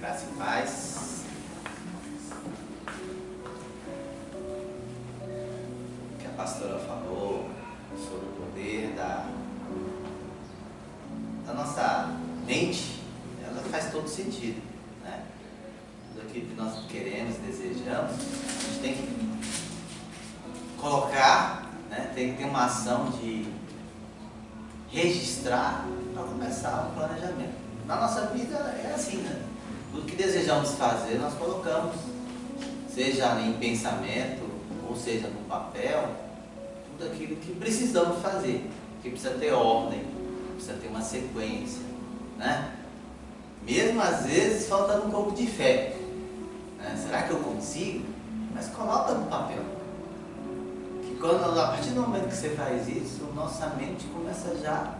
Graça e paz. O que a pastora falou sobre o poder da nossa mente, ela faz todo sentido, né? Tudo aquilo que nós queremos, desejamos, a gente tem que colocar, né? Tem que ter uma ação de registrar para começar o planejamento. Na nossa vida é assim, né? Tudo que desejamos fazer, nós colocamos, seja em pensamento, ou seja no papel, tudo aquilo que precisamos fazer, que precisa ter ordem, precisa ter uma sequência, né? Mesmo às vezes faltando um pouco de fé, né? Será que eu consigo? Mas coloca no papel. Que quando, a partir do momento que você faz isso, nossa mente começa já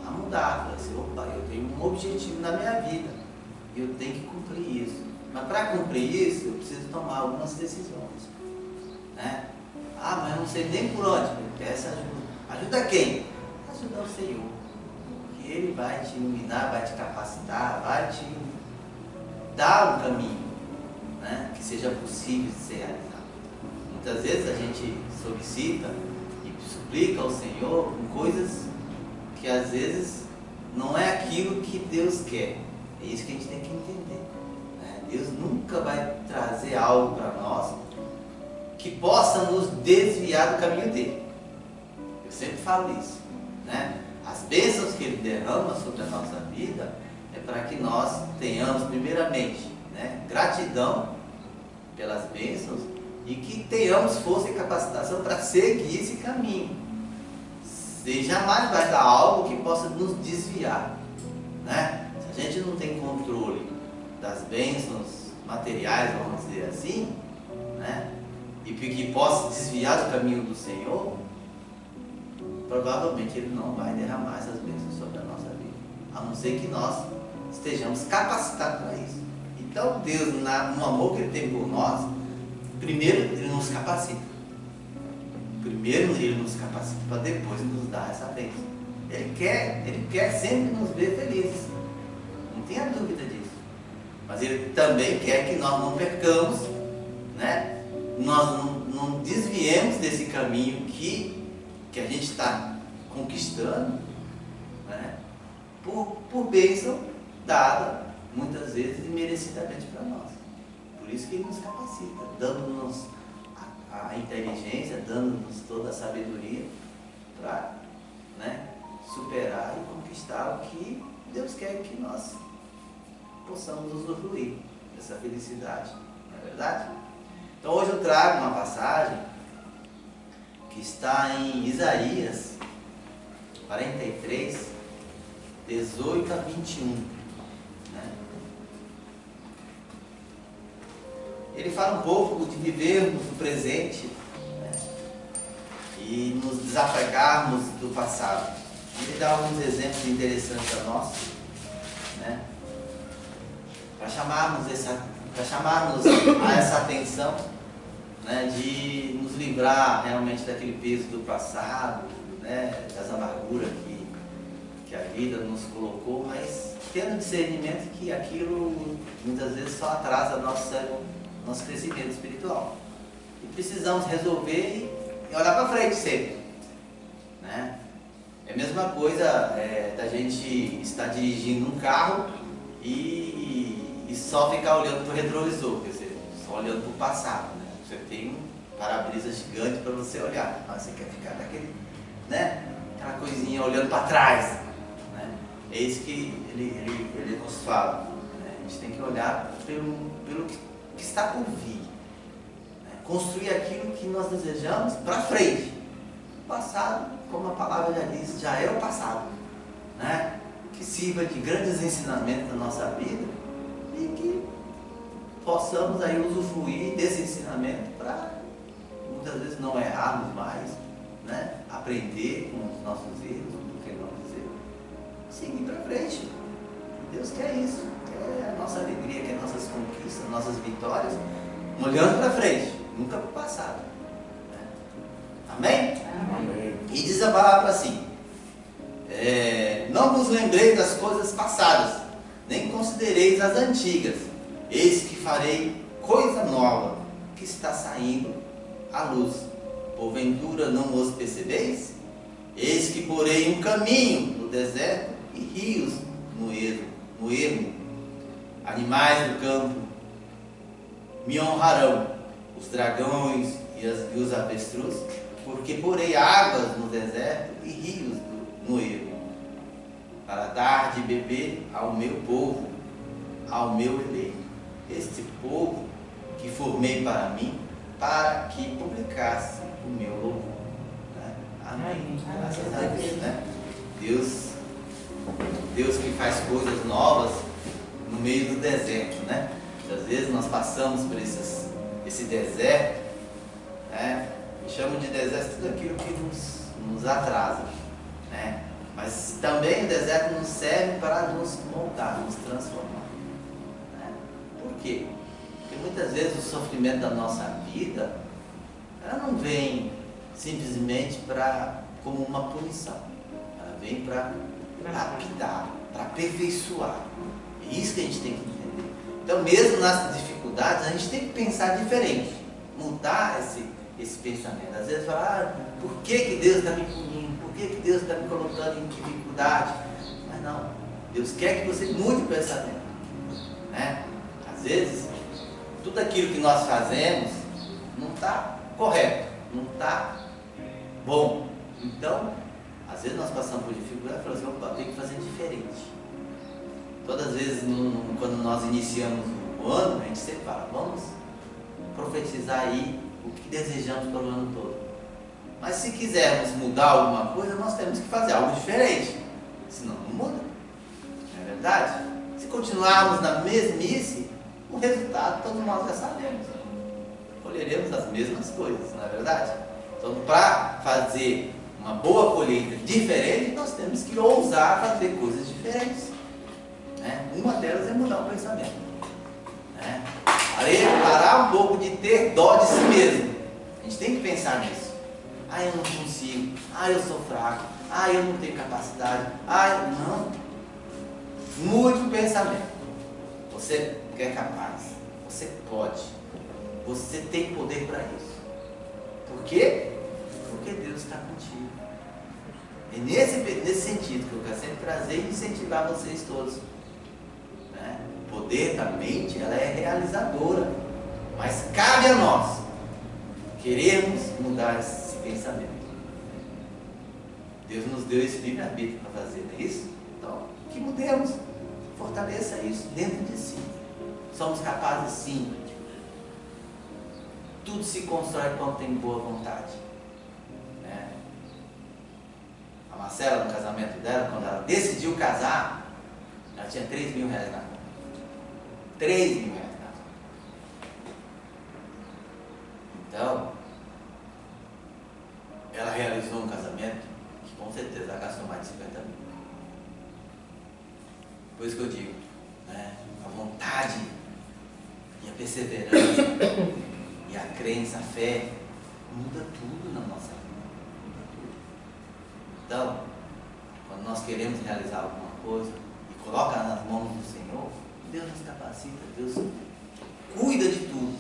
a mudar. Fala assim, opa, eu tenho um objetivo na minha vida e eu tenho que cumprir isso. Mas para cumprir isso, eu preciso tomar algumas decisões, né? Ah, mas eu não sei nem por onde. Peça ajuda. Ajuda quem? Ajuda o Senhor. Que Ele vai te iluminar, vai te capacitar, vai te dar um caminho, né? Que seja possível de ser realizado. Muitas vezes a gente solicita e suplica ao Senhor com coisas que às vezes não é aquilo que Deus quer. É isso que a gente tem que entender, né? Deus nunca vai trazer algo para nós que possa nos desviar do caminho dele. Eu sempre falo isso, né? As bênçãos que Ele derrama sobre a nossa vida é para que nós tenhamos primeiramente, né, gratidão pelas bênçãos e que tenhamos força e capacitação para seguir esse caminho. E jamais vai dar algo que possa nos desviar, né? Se a gente não tem controle das bênçãos materiais, vamos dizer assim, né? E que possa desviar do caminho do Senhor, provavelmente Ele não vai derramar essas bênçãos sobre a nossa vida, a não ser que nós estejamos capacitados para isso. Então Deus, no amor que Ele tem por nós, primeiro Ele nos capacita. Primeiro Ele nos capacita para depois nos dar essa bênção. Ele quer sempre nos ver felizes. Não tenha dúvida disso. Mas Ele também quer que nós não percamos, né? Nós não desviemos desse caminho que a gente está conquistando, né? Por bênção dada, muitas vezes, imerecidamente para nós. Por isso que Ele nos capacita, dando-nos a inteligência, dando-nos toda a sabedoria para, né, superar e conquistar o que Deus quer que nós possamos usufruir dessa felicidade, não é verdade? Então hoje eu trago uma passagem que está em Isaías 43, 18 a 21. Né? Ele fala um pouco de vivermos o presente, né, e nos desapegarmos do passado. Ele dá alguns exemplos interessantes a nós, né, para chamarmos a essa atenção, né, de nos livrar realmente daquele peso do passado, né, das amarguras que a vida nos colocou, mas tendo discernimento que aquilo muitas vezes só atrasa nosso crescimento espiritual. E precisamos resolver e olhar para frente sempre, né? É a mesma coisa da gente estar dirigindo um carro e só ficar olhando para o retrovisor, quer dizer, só olhando para o passado, né? Você tem um para-brisa gigante para você olhar, mas você quer ficar daquele, né, aquela coisinha olhando para trás, né? É isso que ele nos fala, né? A gente tem que olhar pelo que está por vir, né? Construir aquilo que nós desejamos para frente. O passado, como a palavra já diz, já é o passado, né? Que sirva de grandes ensinamentos na nossa vida e que possamos aí usufruir desse ensinamento para muitas vezes não errarmos mais, né? Aprender com os nossos erros, do que não dizer, seguir para frente. Deus quer isso, quer a nossa alegria, quer nossas conquistas, nossas vitórias, olhando para frente, nunca para o passado, né? Amém? Amém? E diz a palavra assim, não vos lembrei das coisas passadas, nem considereis as antigas. Eis que farei coisa nova, que está saindo à luz. Porventura não os percebeis? Eis que porei um caminho no deserto e rios no ermo. Animais do campo me honrarão, os dragões e os avestruz, porque porei águas no deserto e rios no ermo, para dar de beber ao meu povo, ao meu eleito, este povo que formei para mim, para que publicasse o meu louvor. Né? Amém. Graças a Deus, né? Deus que faz coisas novas no meio do deserto, né? Às vezes nós passamos por esse deserto, né? Chamam de deserto tudo aquilo que nos atrasa, né? Mas também o deserto nos serve para nos moldar, nos transformar, né? Por quê? Porque muitas vezes o sofrimento da nossa vida, ela não vem simplesmente como uma punição, ela vem para lapidar, para aperfeiçoar. É isso que a gente tem que entender. Então, mesmo nas dificuldades, a gente tem que pensar diferente, mudar esse pensamento. Às vezes fala, por que Deus está me punindo? Por que Deus está me colocando em dificuldade? Mas não, Deus quer que você mude o pensamento, né? Às vezes, tudo aquilo que nós fazemos não está correto, não está bom. Então, às vezes nós passamos por dificuldade e falamos assim, opa, tem que fazer diferente. Todas as vezes, quando nós iniciamos o ano, a gente sempre fala, vamos profetizar aí o que desejamos para o ano todo. Mas se quisermos mudar alguma coisa, nós temos que fazer algo diferente, senão não muda. Não é verdade? Se continuarmos na mesmice, o resultado todos nós já sabemos. Colheremos as mesmas coisas, não é verdade? Então, para fazer uma boa colheita diferente, nós temos que ousar fazer coisas diferentes, né? Uma delas é mudar o pensamento, né? Parar um pouco de ter dó de si mesmo. A gente tem que pensar nisso. Eu não consigo. Eu sou fraco. Eu não tenho capacidade. Não. Mude o pensamento. Você é capaz. Você pode. Você tem poder para isso. Por quê? Porque Deus está contigo. É nesse sentido que eu quero sempre trazer e incentivar vocês todos. Né? O poder da mente, ela é realizadora. Mas cabe a nós queremos mudar esse pensamento. Deus nos deu esse livre-arbítrio para fazer, não é isso? Então, que mudemos. Fortaleça isso dentro de si. Somos capazes sim. Tudo se constrói quando tem boa vontade, né? A Marcela, no casamento dela, quando ela decidiu casar, ela tinha 3 mil reais na conta. 3 mil reais na conta. Então, ela realizou um casamento que com certeza ela gastou mais de 50 mil. Por isso que eu digo, né? A vontade e a perseverança e a crença, a fé, muda tudo na nossa vida. Muda tudo. Então, quando nós queremos realizar alguma coisa e coloca nas mãos do Senhor, Deus nos capacita, Deus cuida de tudo,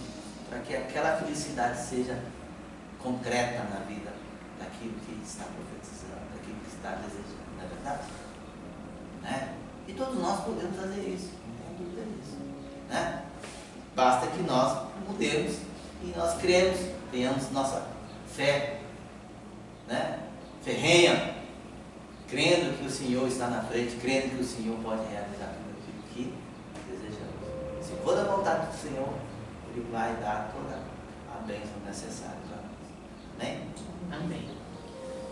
para que aquela felicidade seja concreta na vida daquilo que está profetizando, daquilo que está desejando, não é verdade? Né? E todos nós podemos fazer isso, não tem dúvida disso, né? Basta que nós mudemos e nós cremos, tenhamos nossa fé, né? Ferrenha, crendo que o Senhor está na frente, crendo que o Senhor pode realizar tudo aquilo que desejamos. Se for da vontade do Senhor, Ele vai dar toda a bênção necessária para nós. Amém? Amém.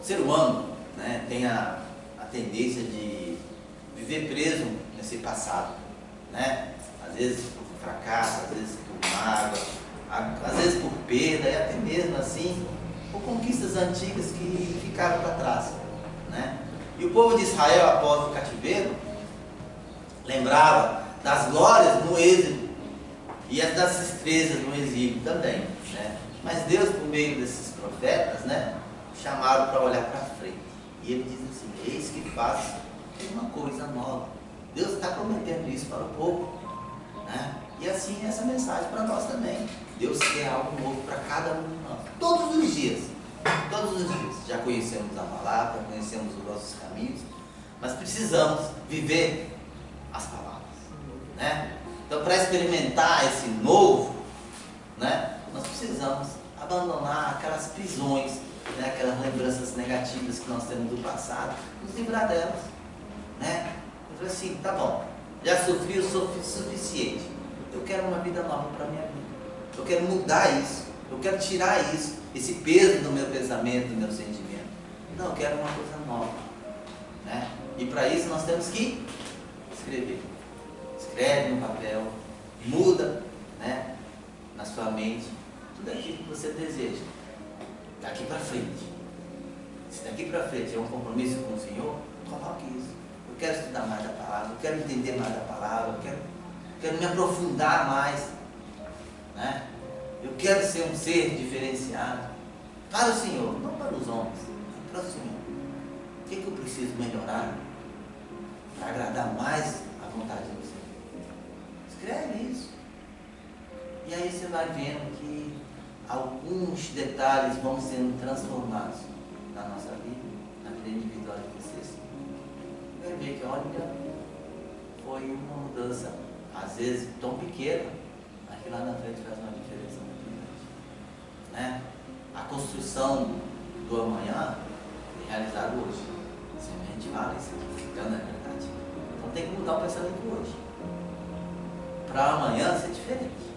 O ser humano, né, tem a tendência de viver preso nesse passado, né? Às vezes por fracasso, às vezes por mágoa, às vezes por perda e até mesmo assim por conquistas antigas que ficaram para trás, né? E o povo de Israel, após o cativeiro, lembrava das glórias no êxodo e as das destrezas no exílio também, né? Mas Deus, por meio desses profetas, né, chamaram para olhar para frente. E ele diz assim: eis que faço uma coisa nova. Deus está prometendo isso para o povo, né? E assim essa mensagem para nós também. Deus quer algo novo para cada um de nós. Todos os dias. Todos os dias. Já conhecemos a palavra, conhecemos os nossos caminhos, mas precisamos viver as palavras, né? Então, para experimentar esse novo, né, nós precisamos abandonar aquelas prisões, né, aquelas lembranças negativas que nós temos do passado, nos livrar delas, né? Eu falei assim, tá bom, já sofri o suficiente, eu quero uma vida nova para a minha vida, eu quero mudar isso, eu quero tirar isso, esse peso do meu pensamento, do meu sentimento. Não, eu quero uma coisa nova, né? E para isso nós temos que escrever. Escreve no papel, muda, né, na sua mente tudo aquilo que você deseja daqui para frente. Se daqui para frente é um compromisso com o Senhor, coloque isso. Eu quero estudar mais da palavra, eu quero entender mais da palavra, eu quero me aprofundar mais, né? Eu quero ser um ser diferenciado para o Senhor, não para os homens, para o Senhor. O que eu preciso melhorar para agradar mais a vontade do Senhor? Escreve isso. E aí você vai vendo que alguns detalhes vão sendo transformados na nossa vida, na vida individual de vocês. Vai ver que, olha, foi uma mudança, às vezes tão pequena, mas que lá na frente faz uma diferença muito grande, né? A construção do amanhã é realizada hoje. Semente vale isso aqui, então não é verdade. Então tem que mudar o pensamento hoje, para amanhã ser diferente.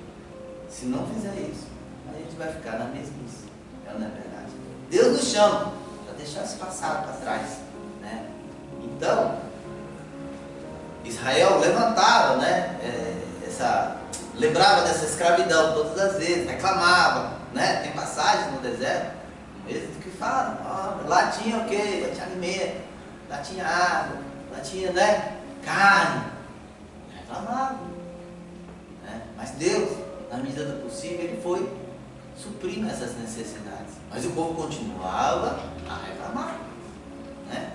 Se não fizer isso, a gente vai ficar na mesmice, não é verdade? Deus nos chama para deixar esse passado para trás, né? Então, Israel levantava, né, lembrava dessa escravidão todas as vezes, reclamava, né? Tem passagens no deserto, mesmo que falam, lá tinha o quê? Lá tinha alimento, lá tinha água, lá tinha, né, carne, reclamava, né? Mas Deus, na medida do possível, Ele foi suprindo essas necessidades, mas o povo continuava a reclamar, né?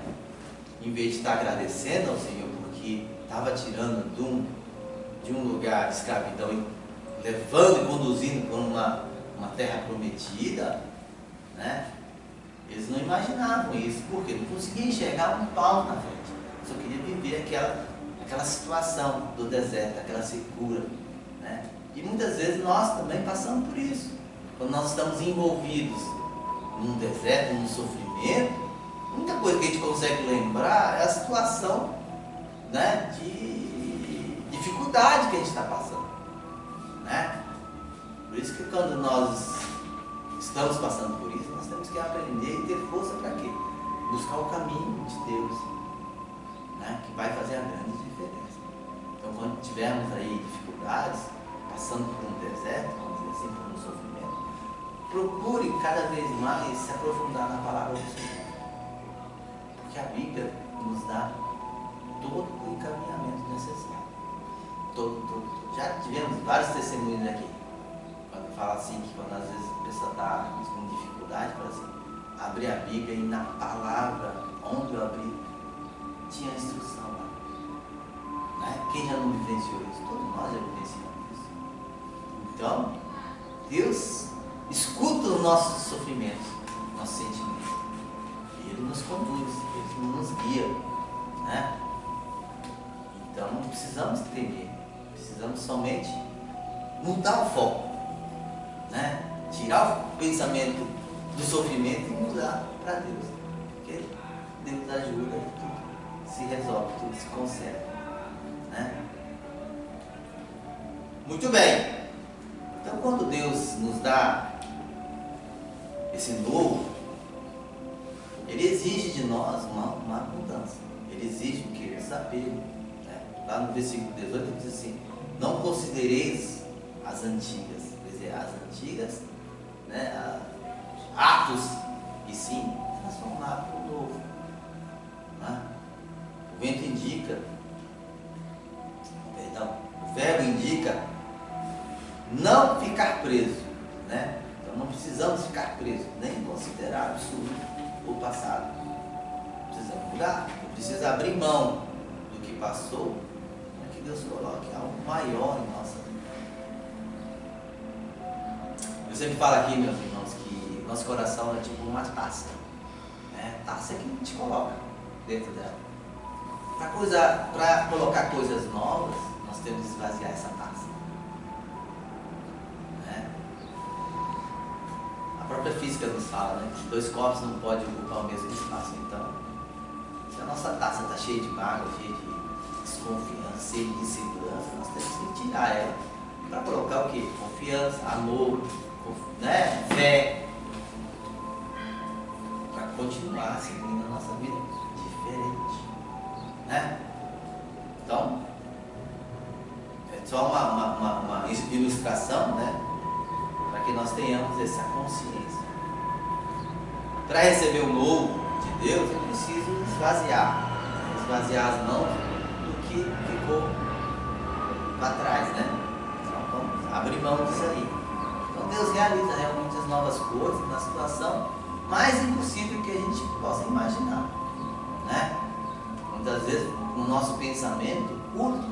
Em vez de estar agradecendo ao Senhor porque estava tirando de um lugar de escravidão e levando e conduzindo por uma terra prometida, né? Eles não imaginavam isso, porque não conseguiam enxergar um palmo na frente, só queria viver aquela situação do deserto, aquela secura, né? E muitas vezes nós também passamos por isso, quando nós estamos envolvidos num deserto, num sofrimento. A única coisa que a gente consegue lembrar é a situação, né, de dificuldade que a gente está passando, né? Por isso que quando nós estamos passando por isso, nós temos que aprender e ter força para quê? Buscar o caminho de Deus, né, que vai fazer a grande diferença. Então, quando tivermos aí dificuldades, passando por um deserto, vamos dizer assim, por um sofrimento, procure cada vez mais se aprofundar na palavra do Senhor. Porque a Bíblia nos dá todo o encaminhamento necessário. Todo. Já tivemos vários testemunhos aqui. Quando fala assim, que quando às vezes a pessoa está com dificuldade, fala assim, abri a Bíblia e na palavra, onde eu abri, tinha a instrução lá. Né? Quem já não vivenciou isso? Todos nós já vivenciamos isso. Então, Deus escuta os nossos sofrimentos, nossos sentimentos. E Ele nos conduz, Ele nos guia, né? Então não precisamos temer, precisamos somente mudar o foco, né? Tirar o pensamento do sofrimento e mudar para Deus, porque Deus ajuda e tudo se resolve, tudo se consegue, né? Muito bem. Então quando Deus nos dá esse novo, Ele exige de nós uma mudança. Ele exige o que? Desapego. Né? Lá no versículo 18 ele diz assim, não considereis as antigas. Quer dizer, as antigas, né, atos, e sim transformar para o novo. Né? O vento indica, perdão, o verbo indica não ficar preso. Né? Então não precisamos ficar presos, nem considerar absurdo o passado. Precisamos mudar, precisa abrir mão do que passou, para que Deus coloque algo maior em nossa vida. sempre falo aqui, meus irmãos, que nosso coração é tipo uma taça. Né? Taça é que a gente coloca dentro dela. Para colocar coisas novas, nós temos que esvaziar essa taça. Né? A própria física nos fala, né, que 2 copos não podem ocupar o mesmo espaço. Então, se a nossa taça está cheia de mágoa, cheia de desconfiança, cheia de insegurança, nós temos que tirar ela para colocar o quê? Confiança, amor, né? Fé, para continuar seguindo a nossa vida diferente, né? Então, é só uma ilustração, né? Para que nós tenhamos essa consciência. Para receber o novo de Deus, eu preciso esvaziar as mãos do que ficou para trás, né? Então, vamos abrir mão disso aí. Então, Deus realiza realmente as novas coisas na situação mais impossível que a gente possa imaginar, né? Muitas vezes, no nosso pensamento curto,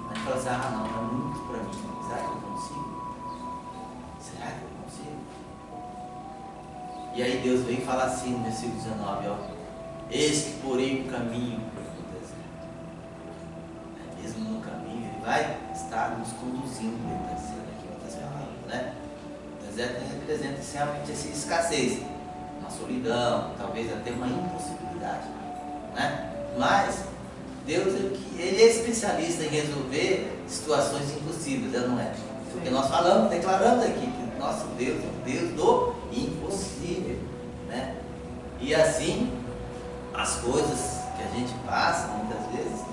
a gente fala assim, não, é muito para mim. Será que eu consigo? Será que eu consigo? E aí Deus vem falar assim no versículo 19, ó, eis que porém um caminho no deserto. Mesmo no caminho, Ele vai estar nos conduzindo dentro da cena, aqui outras palavras, né? O deserto representa realmente essa escassez, uma solidão, talvez até uma impossibilidade, né? Mas Deus, Ele é especialista em resolver situações impossíveis, não é? Porque nós falamos, declaramos aqui que nosso Deus é o Deus do impossível, né? E assim, as coisas que a gente passa, muitas vezes,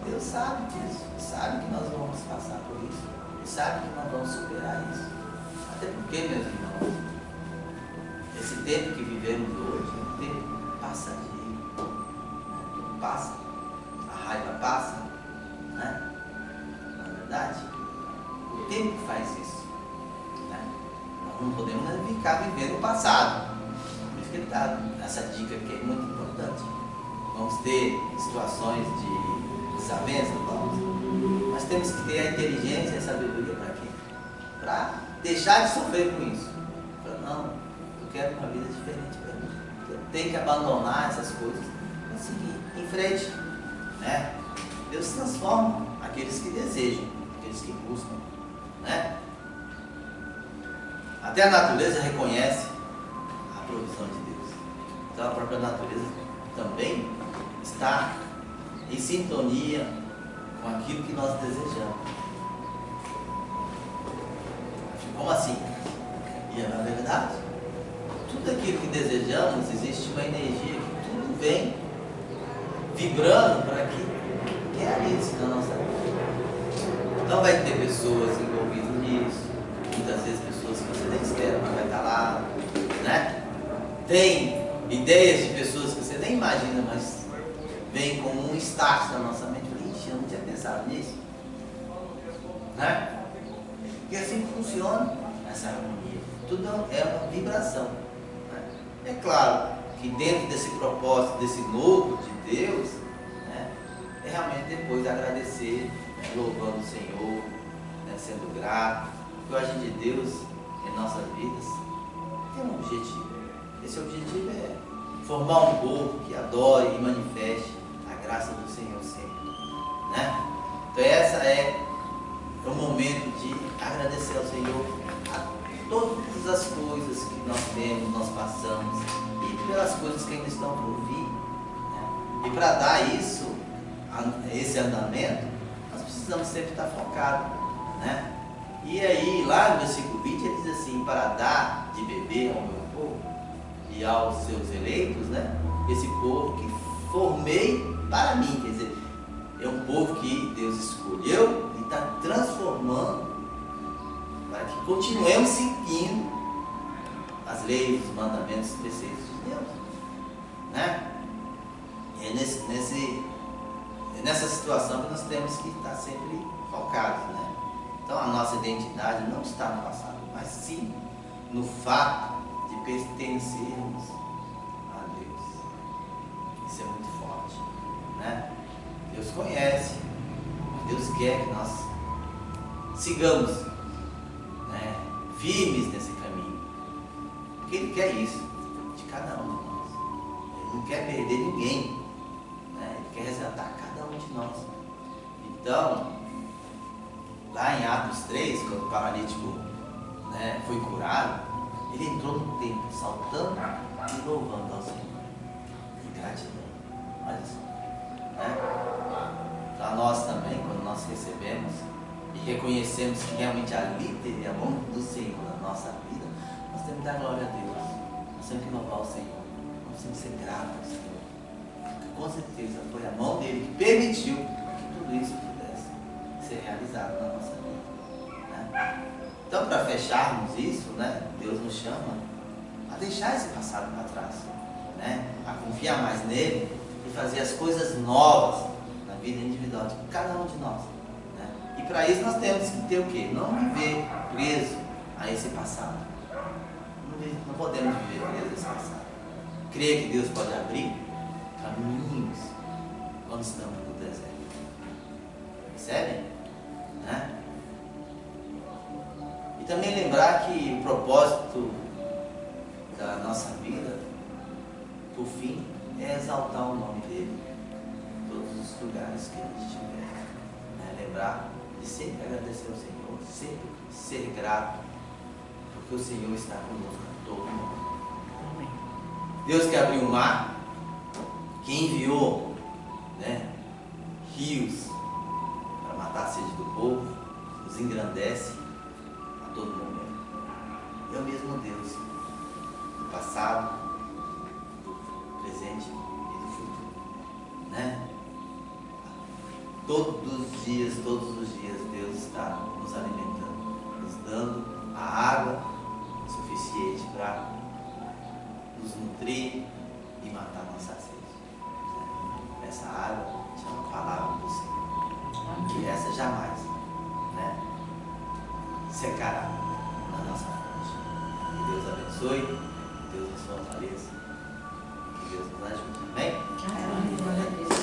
Deus sabe disso, sabe que nós vamos passar por isso, Ele sabe que nós vamos superar isso. Até porque, meus irmãos, esse tempo que vivemos hoje é um tempo passageiro, tudo passa, a raiva passa, né? Na verdade, o tempo faz isso, né? Nós não podemos ficar vivendo o passado. Por isso que ele dá essa dica que é muito importante. Vamos ter situações de desavença? Vamos. Mas temos que ter a inteligência e a sabedoria para quê? Para deixar de sofrer com isso. Para não, eu quero uma vida diferente para mim. Eu tenho que abandonar essas coisas e seguir em frente, né? Deus transforma aqueles que desejam, aqueles que buscam, né? Até a natureza reconhece a provisão de Deus. Então a própria natureza também está em sintonia com aquilo que nós desejamos. Como assim? E é na verdade, tudo aquilo que desejamos, existe uma energia que tudo vem vibrando para que realize na nossa vida. Então vai ter pessoas envolvidas nisso, muitas vezes pessoas que você nem espera, mas vai estar lá, né? Tem ideias de pessoas que você nem imagina, mas vem como um start na nossa mente. Ixi, eu não tinha pensado nisso, né? E assim funciona essa harmonia. Tudo é uma vibração, né? É claro que dentro desse propósito, desse novo de Deus, né, é realmente depois agradecer, né, louvando o Senhor, né, sendo grato. Porque o agir de Deus em nossas vidas tem um objetivo. Esse objetivo é formar um povo que adore e manifeste a graça do Senhor sempre, né? Então essa é o momento de agradecer ao Senhor a todas as coisas que nós temos, nós passamos, e pelas coisas que ainda estão por vir, né? E para dar isso, esse andamento, nós precisamos sempre estar focados, né? E aí, lá no versículo 20, ele diz assim, para dar de beber ao meu povo e aos seus eleitos, né? Esse povo que formei para mim, quer dizer, é um povo que Deus escolheu e está transformando para que continuemos seguindo as leis, os mandamentos, os preceitos de Deus, né? E é nessa situação que nós temos que estar sempre focados, né? Então a nossa identidade não está no passado, mas sim no fato de pertencermos a Deus. Isso é muito forte, né? Deus conhece, Deus quer que nós sigamos, né, firmes nesse caminho. Porque Ele quer isso de cada um de nós. Ele não quer perder ninguém, né? Ele quer resgatar cada um de nós. Então, lá em Atos 3, quando o paralítico, né, foi curado, ele entrou no templo saltando e louvando ao Senhor. Que gratidão. Olha só. Né? Para nós também, quando nós recebemos e reconhecemos que realmente ali teve a mão do Senhor na nossa vida, nós temos que dar glória a Deus. Nós temos que louvar o Senhor. Nós temos que ser gratos ao Senhor. Porque com certeza foi a mão dele que permitiu que tudo isso pudesse ser realizado na nossa vida. Né? Então, para fecharmos isso, né, Deus nos chama a deixar esse passado para trás, né, a confiar mais nele e fazer as coisas novas na vida individual de cada um de nós. Né? E para isso nós temos que ter o quê? Não viver preso a esse passado. Não podemos viver preso a esse passado. Crer que Deus pode abrir caminhos quando estamos no deserto. Percebem? Né? E também lembrar que o propósito da nossa vida, por fim, é exaltar o nome dele em todos os lugares que a gente estiver. Né? Lembrar de sempre agradecer ao Senhor, sempre ser grato, porque o Senhor está conosco a todo momento. Deus que abriu o mar, que enviou, né, rios para matar a sede do povo, nos engrandece a todo momento. É o mesmo Deus do passado, do presente e do futuro, né? Todos os dias Deus está nos alimentando, nos dando a água suficiente para nos nutrir e matar nossa sede. Essa água chama a palavra do Senhor, que essa jamais, né, secará na nossa fonte. Que Deus abençoe, que Deus nos fortaleça, que Deus nos ajude. Amém? Amém.